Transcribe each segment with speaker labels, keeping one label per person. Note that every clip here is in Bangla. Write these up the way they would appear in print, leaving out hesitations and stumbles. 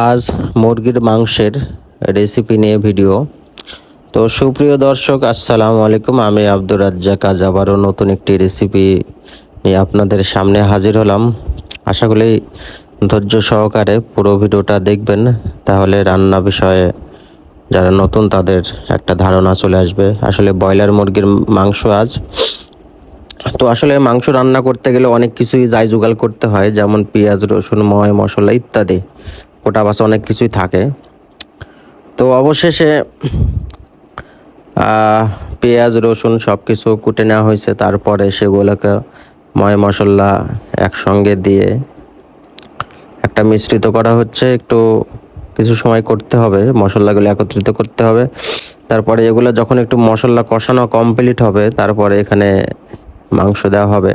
Speaker 1: আজ মুরগির মাংসের রেসিপি নিয়ে ভিডিও। তো সুপ্রিয় দর্শক, আসসালামু আলাইকুম। আমি আব্দুর রাজ্জাক আজ আবারও নতুন একটি রেসিপি নিয়ে আপনাদের সামনে হাজির হলাম। আশা করি ধৈর্য সহকারে পুরো ভিডিওটা দেখবেন, তাহলে রান্না বিষয়ে যারা নতুন তাদের একটা ধারণা চলে আসবে। আসলে ব্রয়লার মুরগির মাংস আজ। তো আসলে মাংস রান্না করতে গেলে অনেক কিছুই যাই জোগাড় করতে হয়, যেমন পেঁয়াজ, রসুন, মশলা ইত্যাদি, কোটা বাছা অনেক কিছুই থাকে। তো অবশেষে পেঁয়াজ, রসুন সব কিছু কুটে নেওয়া হয়েছে। তারপরে সেগুলোকে মশলা একসঙ্গে দিয়ে একটা মিশ্রিত করা হচ্ছে। একটু কিছু সময় করতে হবে, মশলাগুলো একত্রিত করতে হবে। তারপরে এগুলো যখন একটু মশলা কষানো কমপ্লিট হবে, তারপরে এখানে মাংস দেওয়া হবে।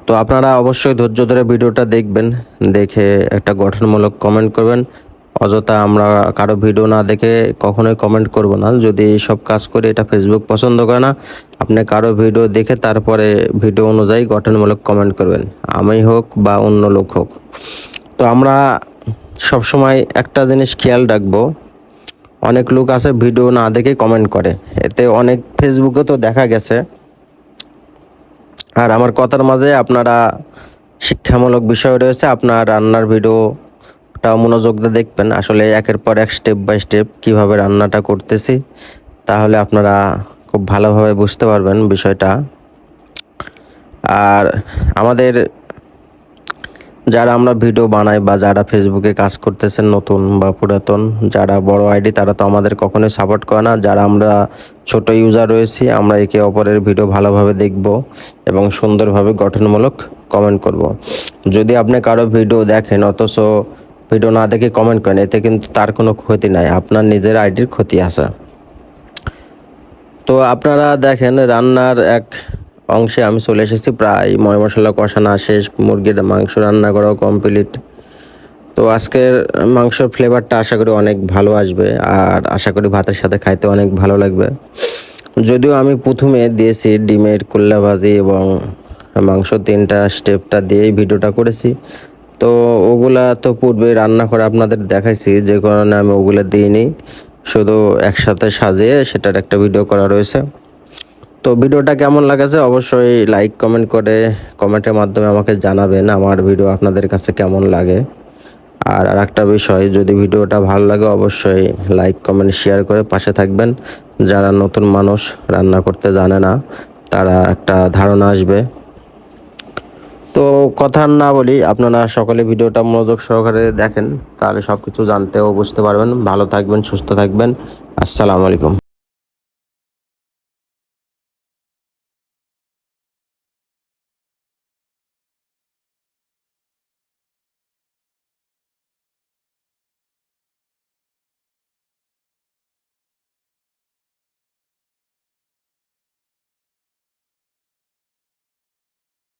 Speaker 1: তো আপনারা অবশ্যই ধৈর্য ধরে ভিডিওটা দেখবেন, দেখে একটা গঠনমূলক কমেন্ট করবেন। অযথা আমরা কারো ভিডিও না দেখে কখনোই কমেন্ট করব না। যদি সব কাজ করে এটা ফেসবুক পছন্দ করে না, আপনি কারো ভিডিও দেখে তারপরে ভিডিও অনুযায়ী গঠনমূলক কমেন্ট করবেন, আমি হোক বা অন্য লোক হোক। তো আমরা সবসময় একটা জিনিস খেয়াল রাখবো, অনেক লোক আছে ভিডিও না দেখে কমেন্ট করে, এতে অনেক ফেসবুকে তো দেখা গেছে। আর আমার কথার মাঝে আপনারা শিক্ষামূলক বিষয় রয়েছে, আপনার রান্নার ভিডিওটাও মনোযোগ দিয়ে দেখবেন। আসলে একের পর এক স্টেপ বাই স্টেপ কীভাবে রান্নাটা করতেছি, তাহলে আপনারা খুব ভালোভাবে বুঝতে পারবেন বিষয়টা। আর আমাদের যারা আমরা ভিডিও বানাই বা যারা ফেসবুকে কাজ করতেছেন, নতুন বা পুরাতন, যারা বড় আইডি, তারা তো আমাদের কখনোই সাপোর্ট করে না। যারা আমরা ছোট ইউজার রয়েছি, আমরা একে অপরের ভিডিও ভালোভাবে দেখব এবং সুন্দরভাবে গঠনমূলক কমেন্ট করব। যদি আপনি কারো ভিডিও দেখেন অথচ ভিডিও না দেখে কমেন্ট করেন, এতে কিন্তু তার কোনো ক্ষতি নাই, আপনার নিজের আইডির ক্ষতি আছে। তো আপনারা দেখেন, রান্নার এক অংশে আমি চলে এসেছি। প্রায় মশলা কষানো শেষ, মুরগির মাংস রান্না করাও কমপ্লিট। তো আজকের মাংসর ফ্লেভারটা আশা করি অনেক ভালো আসবে, আর আশা করি ভাতের সাথে খাইতে অনেক ভালো লাগবে। যদিও আমি প্রথমে দিয়েছি ডিমের কুল্লা ভাজি এবং মাংস, তিনটা স্টেপটা দিয়েই ভিডিওটা করেছি। তো ওগুলা তো পূর্বে রান্না করে আপনাদের দেখাইছি, যে কারণে আমি ওগুলো দিইনি, শুধু একসাথে সাজিয়ে সেটার একটা ভিডিও করা রয়েছে। তো ভিডিওটা কেমন লাগেছে অবশ্যই লাইক কমেন্ট করে কমেন্টের মাধ্যমে আমাকে জানাবেন আমার ভিডিও আপনাদের কাছে কেমন লাগে। আর একটা বিষয়, যদি ভিডিওটা ভালো লাগে অবশ্যই লাইক কমেন্ট শেয়ার করে পাশে থাকবেন। যারা নতুন মানুষ, রান্না করতে জানে না, তারা একটা ধারণা আসবে। তো কথা না বলি, আপনারা সকলে ভিডিওটা মনোযোগ সহকারে দেখেন, তাহলে সব কিছু জানতে ও বুঝতে পারবেন। ভালো থাকবেন, সুস্থ থাকবেন। আসসালামু আলাইকুম।